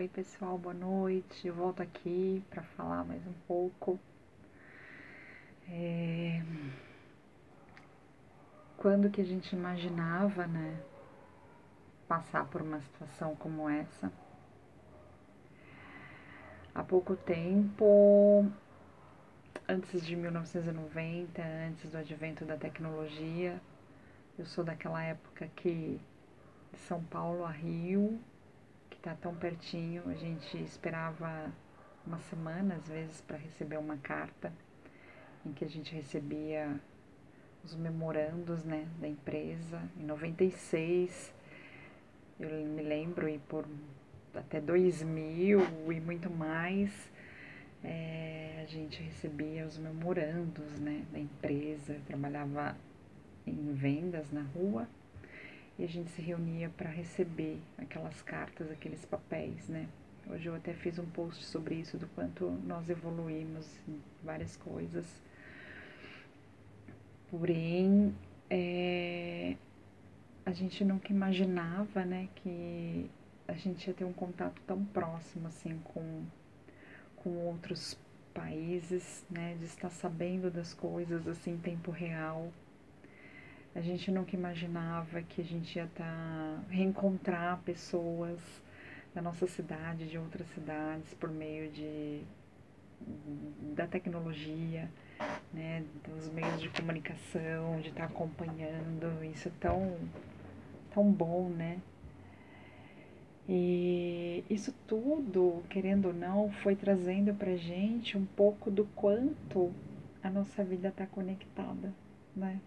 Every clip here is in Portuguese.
Oi pessoal, boa noite. Eu volto aqui para falar mais um pouco. Quando que a gente imaginava, né, passar por uma situação como essa? Há pouco tempo, antes de 1990, antes do advento da tecnologia, eu sou daquela época que de São Paulo a Rio, que tá tão pertinho, a gente esperava uma semana às vezes para receber uma carta em que a gente recebia os memorandos, né, da empresa. Em 96, eu me lembro, e por até 2000 e muito mais, a gente recebia os memorandos, né, da empresa. Eu trabalhava em vendas na rua e a gente se reunia para receber aquelas cartas, aqueles papéis, né. Hoje eu até fiz um post sobre isso, do quanto nós evoluímos em várias coisas. Porém, a gente nunca imaginava, né, que a gente ia ter um contato tão próximo assim com outros países, né, de estar sabendo das coisas assim em tempo real. A gente nunca imaginava que a gente ia reencontrar pessoas da nossa cidade, de outras cidades, por meio da tecnologia, né, dos meios de comunicação, de estar acompanhando. Isso é tão bom, né? E isso tudo, querendo ou não, foi trazendo pra gente um pouco do quanto a nossa vida está conectada, né?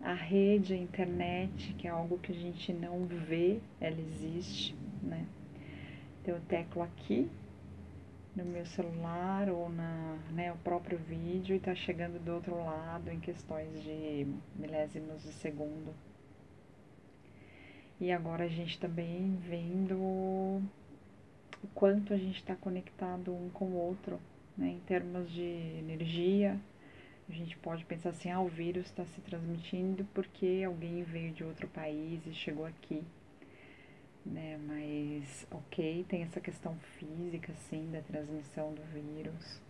A rede, a internet, que é algo que a gente não vê, ela existe, né? Então eu teclo aqui no meu celular ou o próprio vídeo e está chegando do outro lado em questões de milésimos de segundo. E agora a gente também vendo o quanto a gente está conectado um com o outro, né? Em termos de energia, a gente pode pensar assim, o vírus está se transmitindo porque alguém veio de outro país e chegou aqui, né? Mas, ok, tem essa questão física, sim, da transmissão do vírus,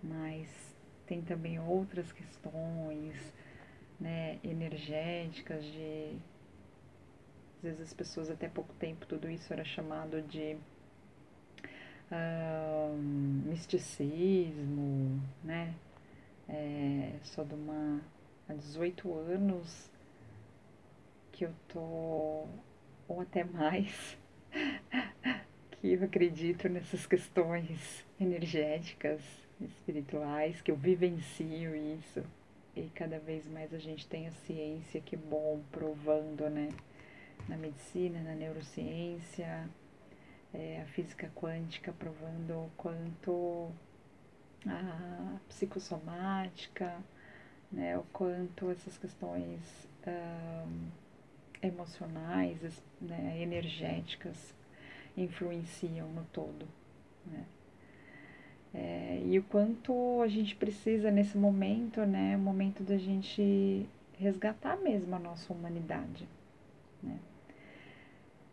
mas tem também outras questões, né, energéticas às vezes as pessoas, até pouco tempo, tudo isso era chamado de misticismo, né? Só há 18 anos que eu tô, ou até mais, que eu acredito nessas questões energéticas, espirituais, que eu vivencio isso. E cada vez mais a gente tem a ciência, que bom, provando, né? Na medicina, na neurociência, a física quântica provando o quanto a psicossomática, né, o quanto essas questões emocionais, né, energéticas influenciam no todo, né? E o quanto a gente precisa nesse momento, né, o momento da gente resgatar mesmo a nossa humanidade, né?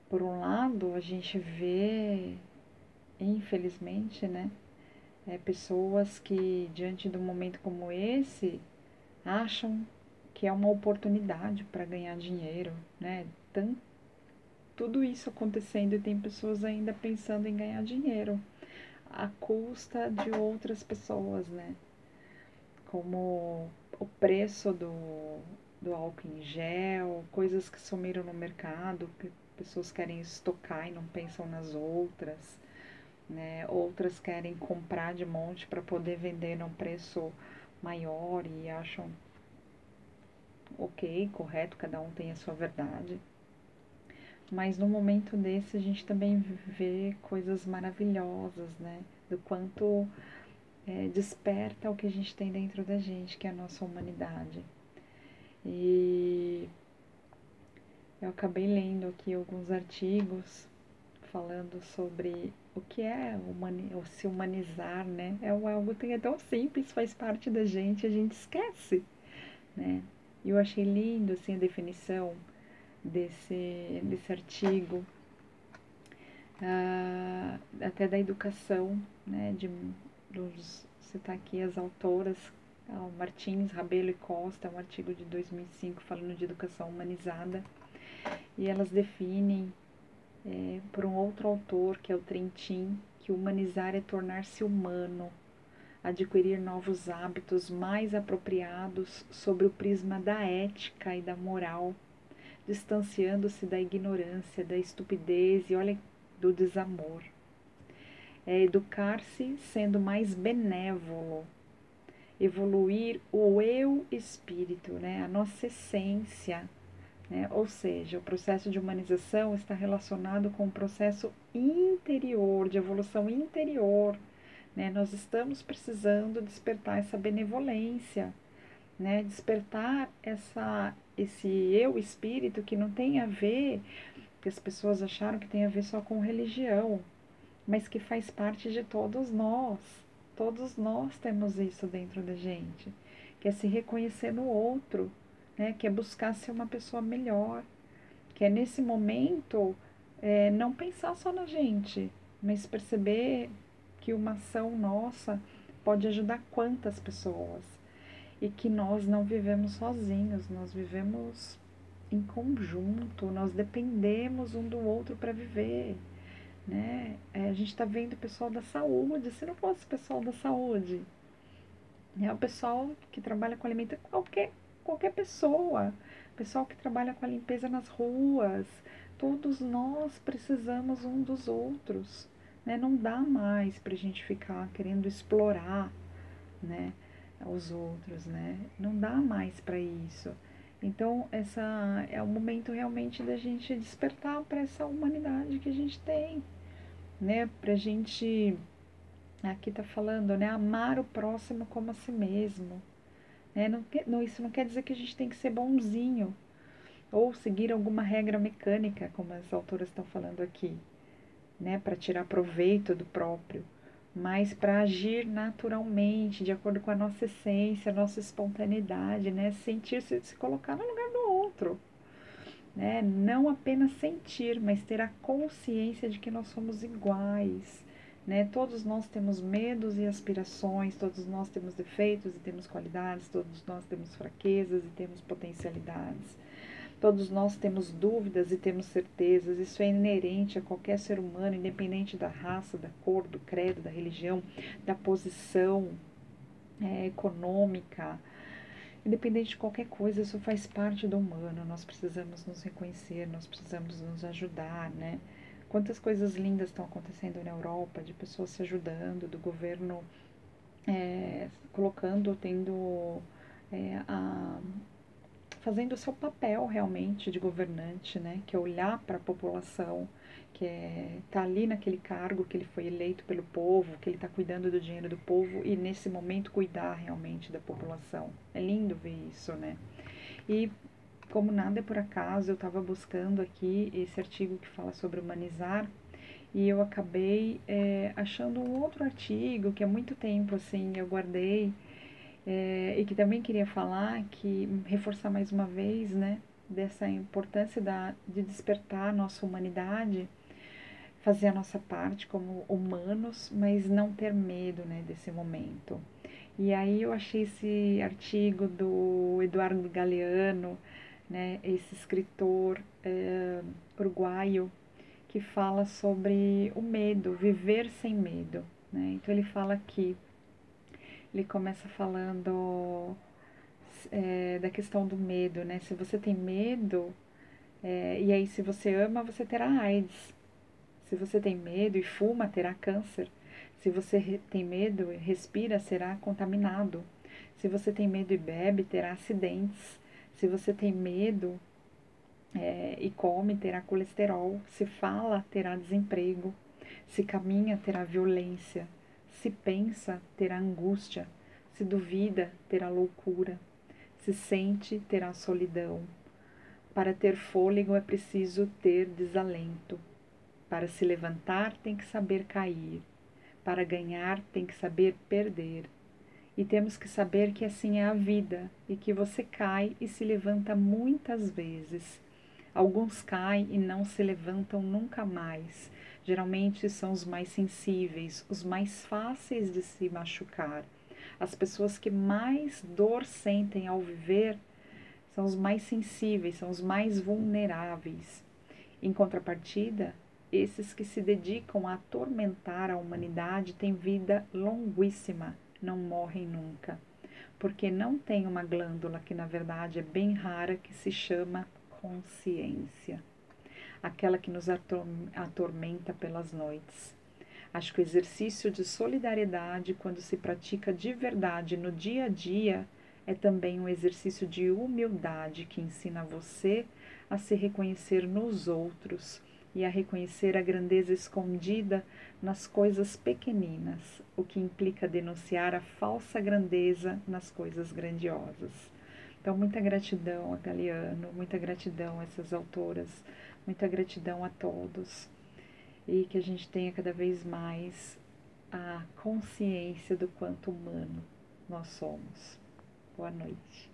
Por um lado, a gente vê, infelizmente, né, pessoas que diante de um momento como esse acham que é uma oportunidade para ganhar dinheiro, né? Tudo isso acontecendo, e tem pessoas ainda pensando em ganhar dinheiro à custa de outras pessoas, né? Como o preço do álcool em gel, coisas que sumiram no mercado, que pessoas querem estocar e não pensam nas outras, né? Outras querem comprar de monte para poder vender num preço maior e acham ok, correto, cada um tem a sua verdade. Mas no momento desse a gente também vê coisas maravilhosas, né? Do quanto desperta o que a gente tem dentro da gente, que é a nossa humanidade. E eu acabei lendo aqui alguns artigos falando sobre o que é se humanizar, né? É algo que é tão simples, faz parte da gente, a gente esquece, né? E eu achei lindo assim a definição desse artigo, até da educação, né, citar aqui as autoras, Martins, Rabelo e Costa, um artigo de 2005 falando de educação humanizada, e elas definem, por um outro autor, que é o Trentin, que humanizar é tornar-se humano, adquirir novos hábitos mais apropriados sobre o prisma da ética e da moral, distanciando-se da ignorância, da estupidez e, olha, do desamor. É educar-se sendo mais benévolo, evoluir o eu espírito, né? A nossa essência, né? Ou seja, o processo de humanização está relacionado com o processo interior, de evolução interior, né? Nós estamos precisando despertar essa benevolência, né? Despertar esse eu espírito que não tem a ver, que as pessoas acharam que tem a ver só com religião, mas que faz parte de todos nós. Todos nós temos isso dentro da gente, que é se reconhecer no outro, né? Que é buscar ser uma pessoa melhor, que é nesse momento não pensar só na gente, mas perceber que uma ação nossa pode ajudar quantas pessoas e que nós não vivemos sozinhos, nós vivemos em conjunto, nós dependemos um do outro para viver, né? A gente está vendo o pessoal da saúde, se não fosse o pessoal da saúde, é o pessoal que trabalha com alimento, qualquer pessoa, pessoal que trabalha com a limpeza nas ruas, todos nós precisamos um dos outros, né? Não dá mais para a gente ficar querendo explorar, né, os outros, né? Não dá mais para isso. Então, essa é o momento realmente da gente despertar para essa humanidade que a gente tem, né? Pra gente, aqui tá falando, né? Amar o próximo como a si mesmo, né? Isso não quer dizer que a gente tem que ser bonzinho ou seguir alguma regra mecânica, como as autoras estão falando aqui, né? Para tirar proveito do próprio, mas para agir naturalmente, de acordo com a nossa essência, a nossa espontaneidade, né? Sentir-se, se colocar no lugar do outro, né? Não apenas sentir, mas ter a consciência de que nós somos iguais, né? Todos nós temos medos e aspirações, todos nós temos defeitos e temos qualidades, todos nós temos fraquezas e temos potencialidades. Todos nós temos dúvidas e temos certezas, isso é inerente a qualquer ser humano, independente da raça, da cor, do credo, da religião, da posição econômica, independente de qualquer coisa, isso faz parte do humano. Nós precisamos nos reconhecer, nós precisamos nos ajudar, né? Quantas coisas lindas estão acontecendo na Europa, de pessoas se ajudando, do governo colocando, tendo fazendo o seu papel realmente de governante, né? Que é olhar para a população, que tá ali naquele cargo, que ele foi eleito pelo povo, que ele está cuidando do dinheiro do povo e nesse momento cuidar realmente da população. É lindo ver isso, né? E como nada é por acaso, eu estava buscando aqui esse artigo que fala sobre humanizar e eu acabei achando um outro artigo que há muito tempo assim eu guardei e que também queria falar, que reforçar mais uma vez, né, dessa importância de despertar a nossa humanidade, fazer a nossa parte como humanos, mas não ter medo, né, desse momento. E aí eu achei esse artigo do Eduardo Galeano, né, esse escritor uruguaio, que fala sobre o medo, viver sem medo, né? Então ele fala aqui, ele começa falando da questão do medo, né? Se você tem medo, e aí se você ama, você terá AIDS. Se você tem medo e fuma, terá câncer. Se você tem medo e respira, será contaminado. Se você tem medo e bebe, terá acidentes. Se você tem medo e come, terá colesterol. Se fala, terá desemprego. Se caminha, terá violência. Se pensa, terá angústia. Se duvida, terá loucura. Se sente, terá solidão. Para ter fôlego é preciso ter desalento. Para se levantar, tem que saber cair. Para ganhar, tem que saber perder. E temos que saber que assim é a vida e que você cai e se levanta muitas vezes. Alguns caem e não se levantam nunca mais. Geralmente são os mais sensíveis, os mais fáceis de se machucar. As pessoas que mais dor sentem ao viver são os mais sensíveis, são os mais vulneráveis. Em contrapartida, esses que se dedicam a atormentar a humanidade têm vida longuíssima, não morrem nunca, porque não tem uma glândula que na verdade é bem rara, que se chama consciência, aquela que nos atormenta pelas noites. Acho que o exercício de solidariedade, quando se pratica de verdade no dia a dia, é também um exercício de humildade que ensina você a se reconhecer nos outros e a reconhecer a grandeza escondida nas coisas pequeninas, o que implica denunciar a falsa grandeza nas coisas grandiosas. Então, muita gratidão a Galiano, muita gratidão a essas autoras, muita gratidão a todos e que a gente tenha cada vez mais a consciência do quanto humano nós somos. Boa noite.